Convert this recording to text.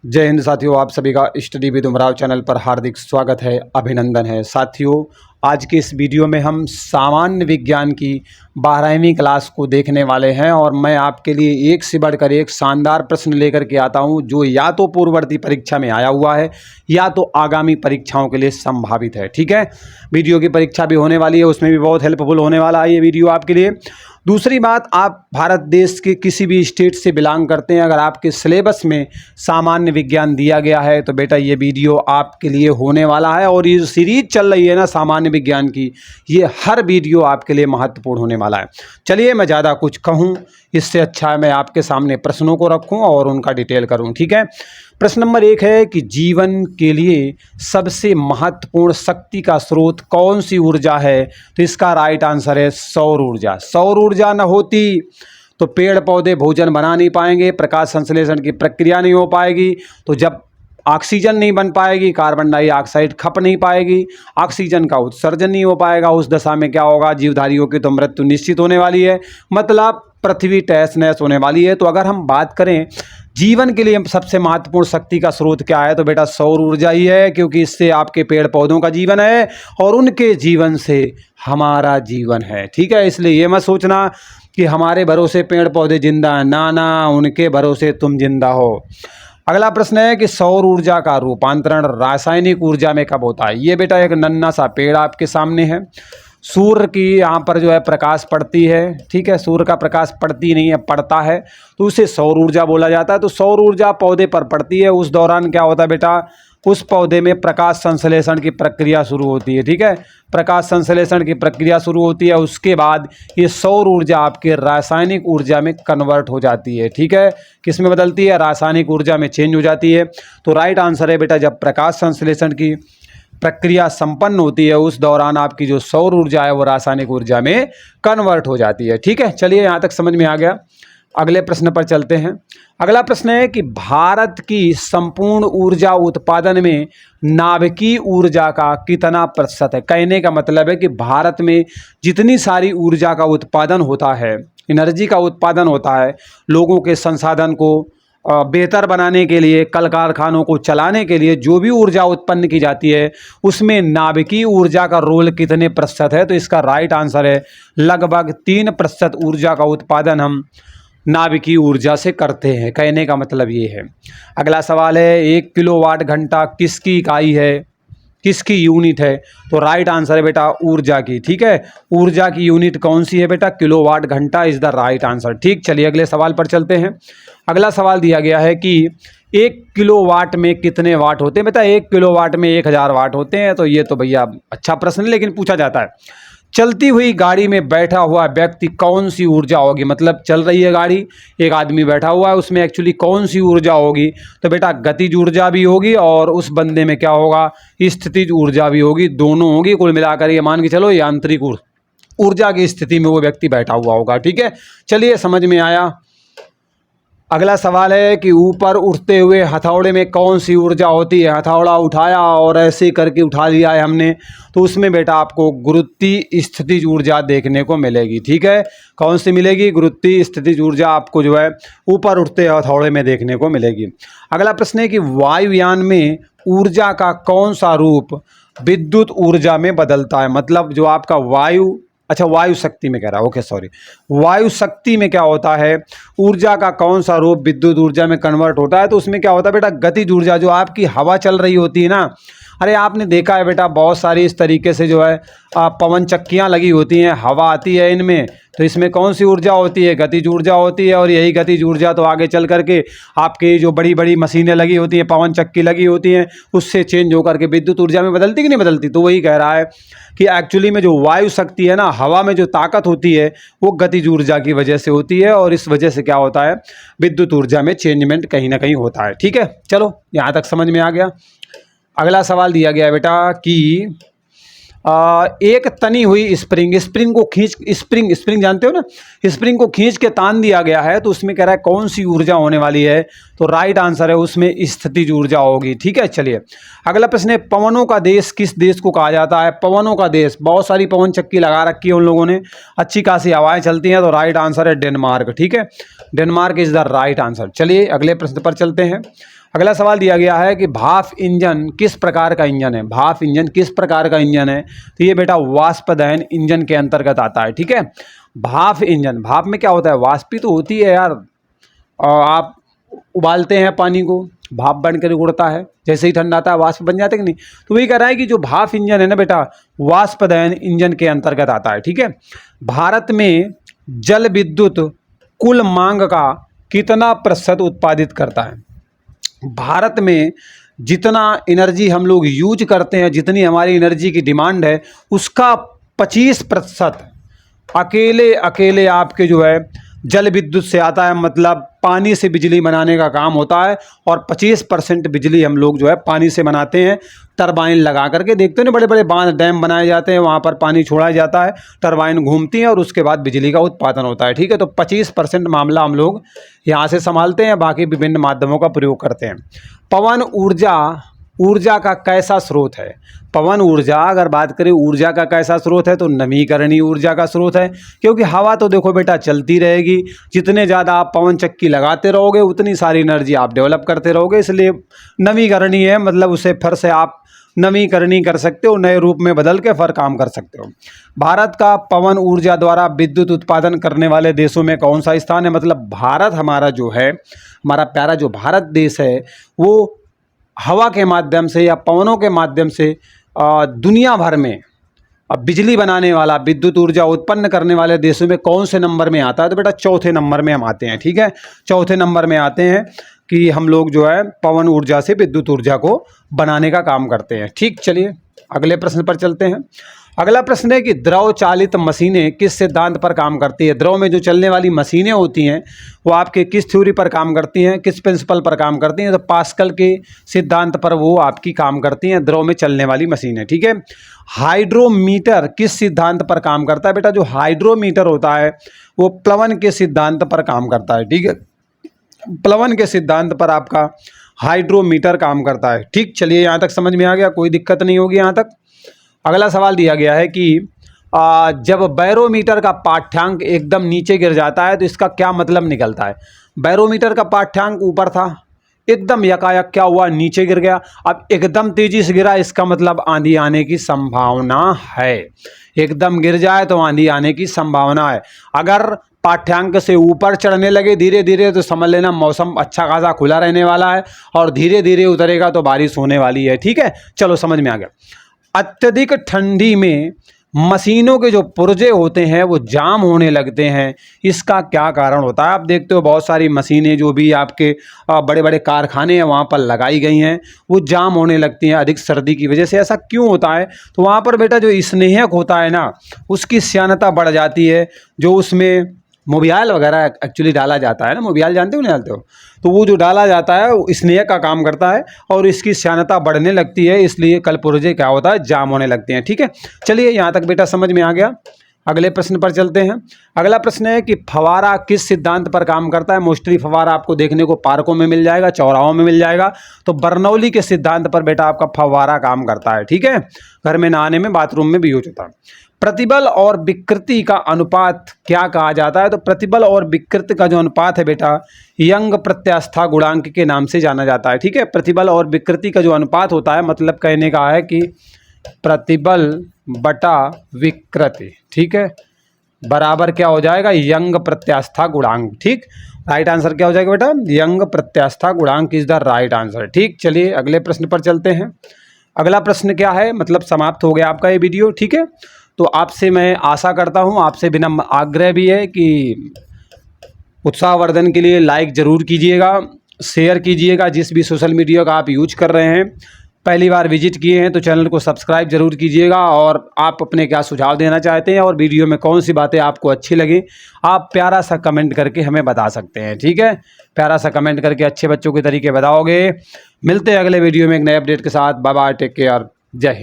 जय हिंद साथियों, आप सभी का स्टडी विद उमराव चैनल पर हार्दिक स्वागत है, अभिनंदन है। साथियों, आज के इस वीडियो में हम सामान्य विज्ञान की 12वीं क्लास को देखने वाले हैं और मैं आपके लिए एक से बढ़कर एक शानदार प्रश्न लेकर के आता हूं जो या तो पूर्ववर्ती परीक्षा में आया हुआ है या तो आगामी परीक्षाओं के लिए संभावित है। ठीक है, वीडियो की परीक्षा भी होने वाली है, उसमें भी बहुत हेल्पफुल होने वाला है ये वीडियो आपके लिए। दूसरी बात, आप भारत देश के किसी भी स्टेट से बिलोंग करते हैं, अगर आपके सिलेबस में सामान्य विज्ञान दिया गया है तो बेटा ये वीडियो आपके लिए होने वाला है। और ये जो सीरीज चल रही है ना सामान्य विज्ञान की, ये हर वीडियो आपके लिए महत्वपूर्ण होने वाला है। चलिए, मैं ज़्यादा कुछ कहूँ इससे अच्छा है मैं आपके सामने प्रश्नों को रखूँ और उनका डिटेल करूँ। ठीक है, प्रश्न नंबर 1 है कि जीवन के लिए सबसे महत्वपूर्ण शक्ति का स्रोत कौन सी ऊर्जा है? तो इसका राइट आंसर है सौर ऊर्जा। सौर ऊर्जा न होती तो पेड़ पौधे भोजन बना नहीं पाएंगे, प्रकाश संश्लेषण की प्रक्रिया नहीं हो पाएगी, तो जब ऑक्सीजन नहीं बन पाएगी, कार्बन डाइऑक्साइड खप नहीं पाएगी, ऑक्सीजन का उत्सर्जन नहीं हो पाएगा, उस दशा में क्या होगा? जीवधारियों की तो मृत्यु निश्चित होने वाली है, मतलब पृथ्वी तहस नहस होने वाली है। तो अगर हम बात करें जीवन के लिए सबसे महत्वपूर्ण शक्ति का स्रोत क्या है, तो बेटा सौर ऊर्जा ही है, क्योंकि इससे आपके पेड़ पौधों का जीवन है और उनके जीवन से हमारा जीवन है। ठीक है, इसलिए ये मत सोचना कि हमारे भरोसे पेड़ पौधे जिंदा हैं, ना ना, उनके भरोसे तुम जिंदा हो। अगला प्रश्न है कि सौर ऊर्जा का रूपांतरण रासायनिक ऊर्जा में कब होता है? ये बेटा एक नन्हा सा पेड़ आपके सामने है, सूर्य की यहाँ पर जो है प्रकाश पड़ती है। ठीक है, सूर्य का प्रकाश पड़ती नहीं है, पड़ता है, तो उसे सौर ऊर्जा बोला जाता है। तो सौर ऊर्जा पौधे पर पड़ती है, उस दौरान क्या होता है बेटा? उस पौधे में प्रकाश संश्लेषण की प्रक्रिया शुरू होती है। ठीक है, प्रकाश संश्लेषण की प्रक्रिया शुरू होती है, उसके बाद ये सौर ऊर्जा आपके रासायनिक ऊर्जा में कन्वर्ट हो जाती है। ठीक है, किस में बदलती है? रासायनिक ऊर्जा में चेंज हो जाती है। तो राइट आंसर है बेटा, जब प्रकाश संश्लेषण की प्रक्रिया संपन्न होती है उस दौरान आपकी जो सौर ऊर्जा है वो रासायनिक ऊर्जा में कन्वर्ट हो जाती है। ठीक है, चलिए यहाँ तक समझ में आ गया। अगले प्रश्न पर चलते हैं। अगला प्रश्न है कि भारत की संपूर्ण ऊर्जा उत्पादन में नाभिकीय ऊर्जा का कितना प्रतिशत है? कहने का मतलब है कि भारत में जितनी सारी ऊर्जा का उत्पादन होता है, एनर्जी का उत्पादन होता है, लोगों के संसाधन को बेहतर बनाने के लिए, कल कारखानों को चलाने के लिए जो भी ऊर्जा उत्पन्न की जाती है उसमें नाभिकीय ऊर्जा का रोल कितने प्रतिशत है? तो इसका राइट आंसर है लगभग 3% ऊर्जा का उत्पादन हम नाभिकीय ऊर्जा से करते हैं। कहने का मतलब ये है। अगला सवाल है 1 किलोवाट घंटा किसकी इकाई है, किसकी यूनिट है? तो राइट आंसर है बेटा ऊर्जा की। ठीक है, ऊर्जा की यूनिट कौन सी है बेटा? किलोवाट घंटा इज द राइट आंसर। ठीक, चलिए अगले सवाल पर चलते हैं। अगला सवाल दिया गया है कि 1 किलोवाट में कितने वाट होते हैं? बेटा 1 किलोवाट में 1000 वाट होते हैं। तो ये तो भैया अच्छा प्रश्न है, लेकिन पूछा जाता है चलती हुई गाड़ी में बैठा हुआ व्यक्ति कौन सी ऊर्जा होगी? मतलब चल रही है गाड़ी, एक आदमी बैठा हुआ है, उसमें एक्चुअली कौन सी ऊर्जा होगी? तो बेटा गतिज ऊर्जा भी होगी और उस बंदे में क्या होगा? स्थितिज ऊर्जा भी होगी, दोनों होगी। कुल मिलाकर ये मान के चलो यांत्रिक ऊर्जा की स्थिति में वो व्यक्ति बैठा हुआ होगा। ठीक है, चलिए समझ में आया। अगला सवाल है कि ऊपर उठते हुए हथौड़े में कौन सी ऊर्जा होती है? हथौड़ा उठाया और ऐसे करके उठा लिया है हमने, तो उसमें बेटा आपको गुरुत्वीय स्थितिज ऊर्जा देखने को मिलेगी। ठीक है, कौन सी मिलेगी? गुरुत्वीय स्थितिज ऊर्जा आपको जो है ऊपर उठते हथौड़े में देखने को मिलेगी। अगला प्रश्न है कि वायुयान में ऊर्जा का कौन सा रूप विद्युत ऊर्जा में बदलता है? मतलब जो आपका वायु शक्ति में कह रहा है, ओके सॉरी, वायु शक्ति में क्या होता है? ऊर्जा का कौन सा रूप विद्युत ऊर्जा में कन्वर्ट होता है? तो उसमें क्या होता है बेटा? गतिज ऊर्जा। जो आपकी हवा चल रही होती है ना, अरे आपने देखा है बेटा बहुत सारी इस तरीके से जो है पवन चक्कियाँ लगी होती हैं, हवा आती है इनमें, तो इसमें कौन सी ऊर्जा होती है? गतिज ऊर्जा होती है। और यही गतिज ऊर्जा तो आगे चल करके आपकी जो बड़ी बड़ी मशीनें लगी होती हैं, पवन चक्की लगी होती हैं, उससे चेंज होकर के विद्युत ऊर्जा में बदलती कि नहीं बदलती? तो वही कह रहा है कि एक्चुअली में जो वायु शक्ति है ना, हवा में जो ताकत होती है वो गतिज ऊर्जा की वजह से होती है और इस वजह से क्या होता है? विद्युत ऊर्जा में चेंजमेंट कहीं ना कहीं होता है। ठीक है, चलो यहाँ तक समझ में आ गया। अगला सवाल दिया गया है बेटा कि एक तनी हुई स्प्रिंग को खींच, स्प्रिंग जानते हो ना, स्प्रिंग को खींच के तान दिया गया है, तो उसमें कह रहा है कौन सी ऊर्जा होने वाली है? तो राइट आंसर है उसमें स्थितिज ऊर्जा होगी। ठीक है, चलिए अगला प्रश्न है पवनों का देश किस देश को कहा जाता है? पवनों का देश, बहुत सारी पवन चक्की लगा रखी है उन लोगों ने, अच्छी खासी हवाएं चलती हैं, तो राइट आंसर है डेनमार्क। ठीक है, Denmark is the right answer. चलिए अगले प्रश्न पर चलते हैं। अगला सवाल दिया गया है कि भाप इंजन किस प्रकार का इंजन है। भाप इंजन किस प्रकार का इंजन है, तो ये बेटा वाष्प दहन इंजन के अंतर्गत आता है। ठीक है, भाप इंजन, भाप में क्या होता है, वाष्प ही तो होती है यार। आप उबालते हैं पानी को, भाप बनकर उड़ता है, जैसे ही ठंडा आता है वाष्प बन जाता है कि नहीं। तो वही कह रहा है कि जो भाप इंजन है ना बेटा, वाष्प दहन इंजन के अंतर्गत आता है। ठीक है, भारत में जल विद्युत कुल मांग का कितना प्रतिशत उत्पादित करता है। भारत में जितना एनर्जी हम लोग यूज करते हैं, जितनी हमारी एनर्जी की डिमांड है, उसका 25% अकेले आपके जो है जल विद्युत से आता है। मतलब पानी से बिजली बनाने का काम होता है और 25% बिजली हम लोग जो है पानी से बनाते हैं। टरबाइन लगा करके, देखते हैं ना बड़े बड़े बांध डैम बनाए जाते हैं, वहाँ पर पानी छोड़ा जाता है, टरबाइन घूमती है और उसके बाद बिजली का उत्पादन होता है। ठीक है, तो 25% मामला हम लोग यहाँ से संभालते हैं, बाकी विभिन्न माध्यमों का प्रयोग करते हैं। पवन ऊर्जा का कैसा स्रोत है। पवन ऊर्जा, अगर बात करें ऊर्जा का कैसा स्रोत है, तो नवीकरणीय ऊर्जा का स्रोत है। क्योंकि हवा तो देखो बेटा चलती रहेगी, जितने ज़्यादा आप पवन चक्की लगाते रहोगे उतनी सारी एनर्जी आप डेवलप करते रहोगे, इसलिए नवीकरणीय है। मतलब उसे फिर से आप नवीकरणीय कर सकते हो, नए रूप में बदल के फिर काम कर सकते हो। भारत का पवन ऊर्जा द्वारा विद्युत उत्पादन करने वाले देशों में कौन सा स्थान है। मतलब भारत हमारा जो है, हमारा प्यारा जो भारत देश है, वो हवा के माध्यम से या पवनों के माध्यम से दुनिया भर में बिजली बनाने वाला, विद्युत ऊर्जा उत्पन्न करने वाले देशों में कौन से नंबर में आता है। तो बेटा चौथे नंबर में हम आते हैं। ठीक है, चौथे नंबर में आते हैं कि हम लोग जो है पवन ऊर्जा से विद्युत ऊर्जा को बनाने का काम करते हैं। ठीक, चलिए अगले प्रश्न पर चलते हैं। अगला प्रश्न है कि द्रव चालित मशीनें किस सिद्धांत पर काम करती है। द्रव में जो चलने वाली मशीनें होती हैं वो आपके किस थ्योरी पर काम करती हैं, किस प्रिंसिपल पर काम करती हैं। तो पास्कल के सिद्धांत पर वो आपकी काम करती हैं, द्रव में चलने वाली मशीनें। ठीक है, हाइड्रोमीटर किस सिद्धांत पर काम करता है। बेटा जो हाइड्रोमीटर होता है वो प्लवन के सिद्धांत पर काम करता है। ठीक है, प्लवन के सिद्धांत पर आपका हाइड्रोमीटर काम करता है। ठीक, चलिए यहाँ तक समझ में आ गया, कोई दिक्कत नहीं होगी यहाँ तक। अगला सवाल दिया गया है कि जब बैरोमीटर का पाठ्यांक एकदम नीचे गिर जाता है तो इसका क्या मतलब निकलता है। बैरोमीटर का पाठ्यांक ऊपर था, एकदम यकायक क्या हुआ, नीचे गिर गया। अब एकदम तेजी से गिरा, इसका मतलब आंधी आने की संभावना है। एकदम गिर जाए तो आंधी आने की संभावना है। अगर पाठ्यांक से ऊपर चढ़ने लगे धीरे धीरे तो समझ लेना मौसम अच्छा खासा खुला रहने वाला है, और धीरे धीरे उतरेगा तो बारिश होने वाली है। ठीक है, चलो समझ में आ गया। अत्यधिक ठंडी में मशीनों के जो पुर्जे होते हैं वो जाम होने लगते हैं, इसका क्या कारण होता है। आप देखते हो बहुत सारी मशीनें जो भी आपके बड़े बड़े कारखाने हैं वहाँ पर लगाई गई हैं, वो जाम होने लगती हैं अधिक सर्दी की वजह से। ऐसा क्यों होता है, तो वहाँ पर बेटा जो स्नेहक होता है ना, उसकी श्यानता बढ़ जाती है। जो उसमें मोबियाल वगैरह एक्चुअली डाला जाता है ना, मोबियाल जानते हो नहीं जानते हो, तो वो जो डाला जाता है वो स्नेहक का काम करता है और इसकी श्यानता बढ़ने लगती है, इसलिए कल पुर्जे क्या होता है, जाम होने लगते हैं। ठीक है, चलिए यहाँ तक बेटा समझ में आ गया। अगले प्रश्न पर चलते हैं। अगला प्रश्न है कि फवारा किस सिद्धांत पर काम करता है। मोस्टली फवारा आपको देखने को पार्कों में मिल जाएगा, चौराहों में मिल जाएगा। तो बर्नौली के सिद्धांत पर बेटा आपका फवारा काम करता है। ठीक है, घर में नहाने में, बाथरूम में भी यूज होता है। प्रतिबल और विकृति का अनुपात क्या कहा जाता है। तो प्रतिबल और विकृति का जो अनुपात है बेटा, यंग प्रत्यास्था गुणांक के नाम से जाना जाता है। ठीक है, प्रतिबल और विकृति का जो अनुपात होता है, मतलब कहने का है कि प्रतिबल बटा विकृति, ठीक है, बराबर क्या हो जाएगा, यंग प्रत्यास्था गुणांक। ठीक, राइट आंसर क्या हो जाएगा बेटा, यंग प्रत्यास्था गुणांक इज द राइट आंसर। ठीक, चलिए अगले प्रश्न पर चलते हैं। अगला प्रश्न क्या है, मतलब समाप्त हो गया आपका ये वीडियो। ठीक है, तो आपसे मैं आशा करता हूँ, आपसे विनम्र आग्रह भी है कि उत्साहवर्धन के लिए लाइक ज़रूर कीजिएगा, शेयर कीजिएगा। जिस भी सोशल मीडिया का आप यूज कर रहे हैं, पहली बार विजिट किए हैं तो चैनल को सब्सक्राइब जरूर कीजिएगा। और आप अपने क्या सुझाव देना चाहते हैं और वीडियो में कौन सी बातें आपको अच्छी लगी, आप प्यारा सा कमेंट करके हमें बता सकते हैं। ठीक है, प्यारा सा कमेंट करके अच्छे बच्चों के तरीके बताओगे। मिलते हैं अगले वीडियो में एक नए अपडेट के साथ। बाय बाय, टेक केयर, जय हिंद।